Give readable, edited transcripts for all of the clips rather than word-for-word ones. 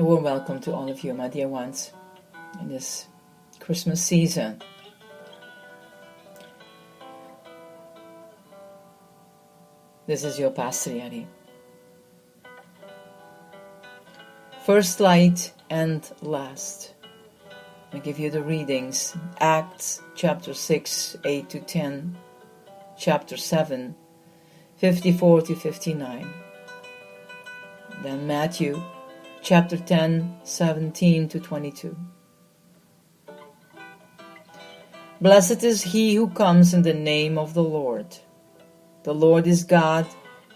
A warm welcome to all of you, my dear ones, in this Christmas season. This is your Pastor Yari. First light and last. I give you the readings. Acts chapter 6, 8 to 10. Chapter 7, 54 to 59. Then Matthew chapter 10, 17 to 22. Blessed is he who comes in the name of the Lord. The Lord is God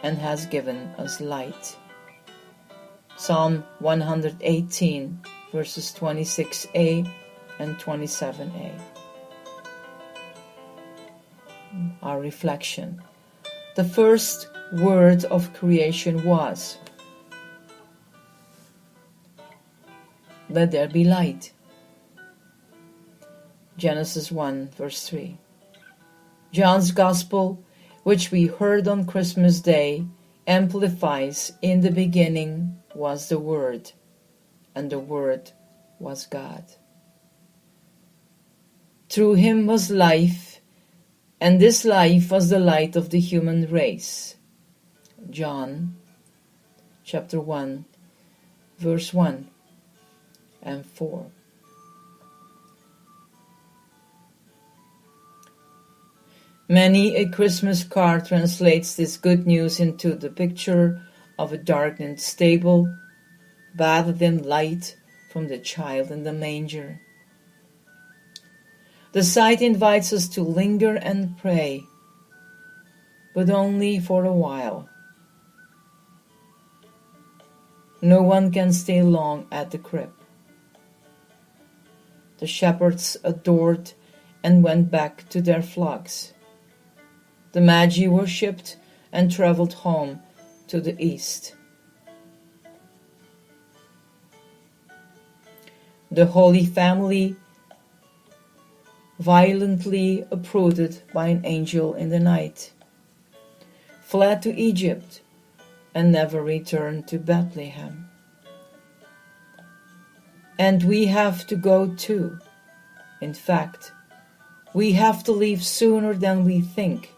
and has given us light. Psalm 118, verses 26a and 27a. Our reflection. The first word of creation was, "Let there be light." Genesis 1, verse 3. John's Gospel, which we heard on Christmas Day, amplifies, "In the beginning was the Word, and the Word was God. Through him was life, and this life was the light of the human race." John chapter 1, verse 1 and 4. Many a Christmas card translates this good news into the picture of a darkened stable, bathed in light from the child in the manger. The sight invites us to linger and pray, but only for a while. No one can stay long at the crib. The shepherds adored and went back to their flocks. The Magi worshipped and traveled home to the east. The Holy Family, violently uprooted by an angel in the night, fled to Egypt and never returned to Bethlehem. And we have to go too. In fact, we have to leave sooner than we think.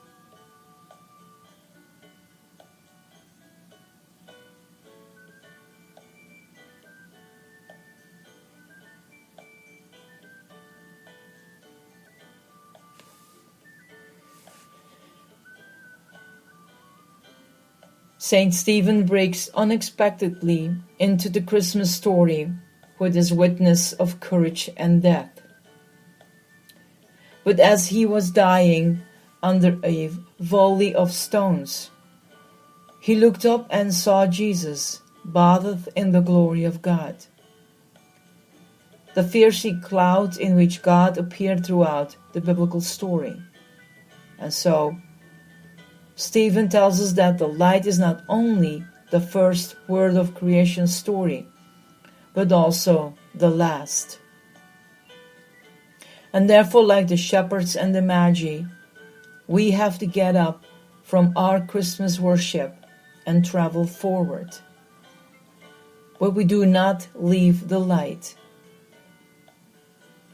Saint Stephen breaks unexpectedly into the Christmas story with his witness of courage and death. But as he was dying under a volley of stones, he looked up and saw Jesus bathed in the glory of God. The fiery cloud in which God appeared throughout the biblical story. And so, Stephen tells us that the light is not only the first word of creation story, but also the last. And therefore, like the shepherds and the Magi, we have to get up from our Christmas worship and travel forward. But we do not leave the light.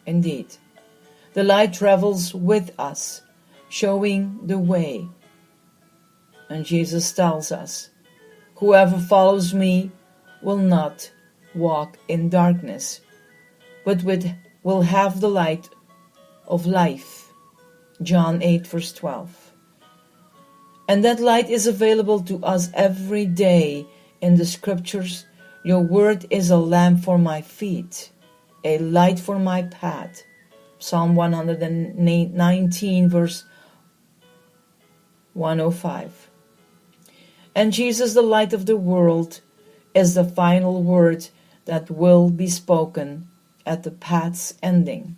Indeed, the light travels with us, showing the way. And Jesus tells us, "Whoever follows me will not walk in darkness, but will have the light of life." John 8, verse 12. And that light is available to us every day in the scriptures. "Your word is a lamp for my feet, a light for my path." Psalm 119, verse 105. And Jesus, the light of the world, is the final word that will be spoken at the path's ending.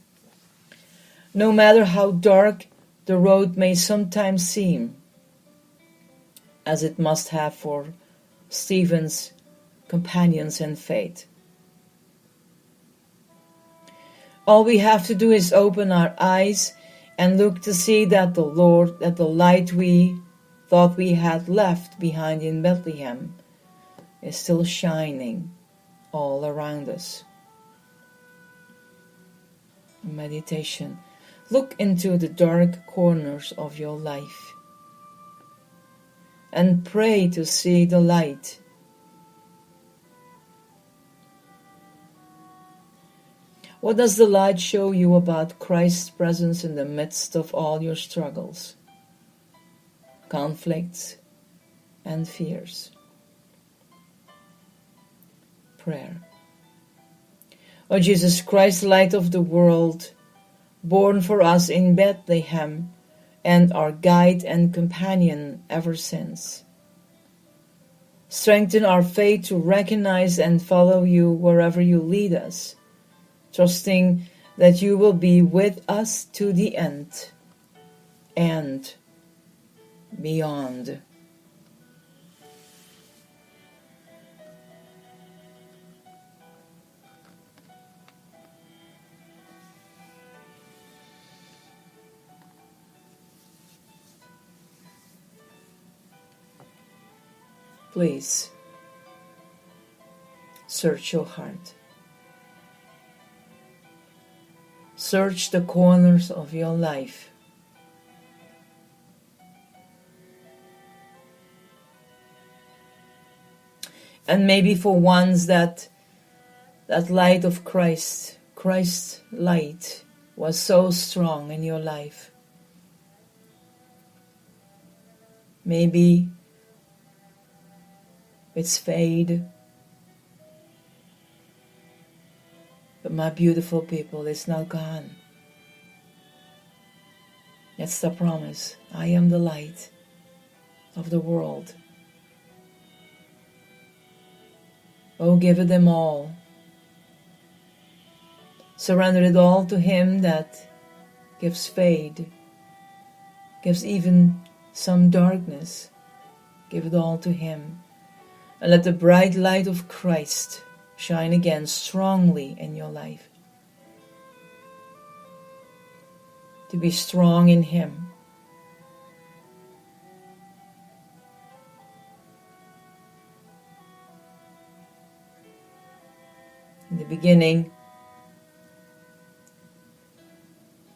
No matter how dark the road may sometimes seem, as it must have for Stephen's companions in faith. All we have to do is open our eyes and look to see that the light we thought we had left behind in Bethlehem is still shining all around us. Meditation. Look into the dark corners of your life and pray to see the light. What does the light show you about Christ's presence in the midst of all your struggles, conflicts, and fears? Prayer. O Jesus Christ, light of the world, born for us in Bethlehem, and our guide and companion ever since. Strengthen our faith to recognize and follow you wherever you lead us, trusting that you will be with us to the end and beyond. Please search your heart. Search the corners of your life. And maybe for once that light of Christ's light was so strong in your life. Maybe it's fade. But my beautiful people, it's not gone. That's the promise. I am the light of the world. Oh, give it them all. Surrender it all to Him that gives fade, gives even some darkness. Give it all to Him. And let the bright light of Christ shine again strongly in your life. To be strong in Him. In the beginning,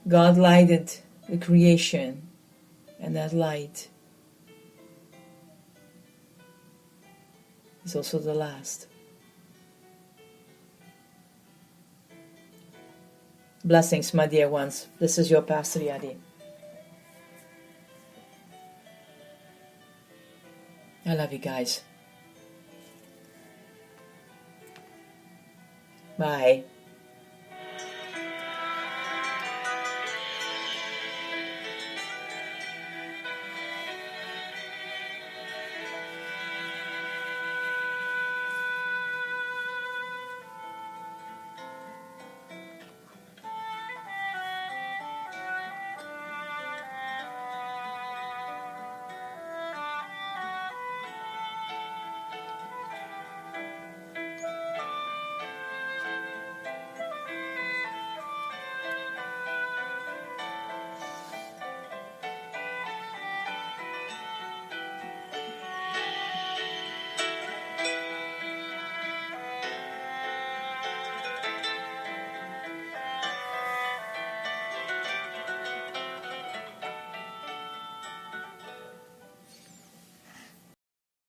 God lighted the creation, and that light is also the last. Blessings, my dear ones. This is your Pastor Yadi. I love you guys. Bye.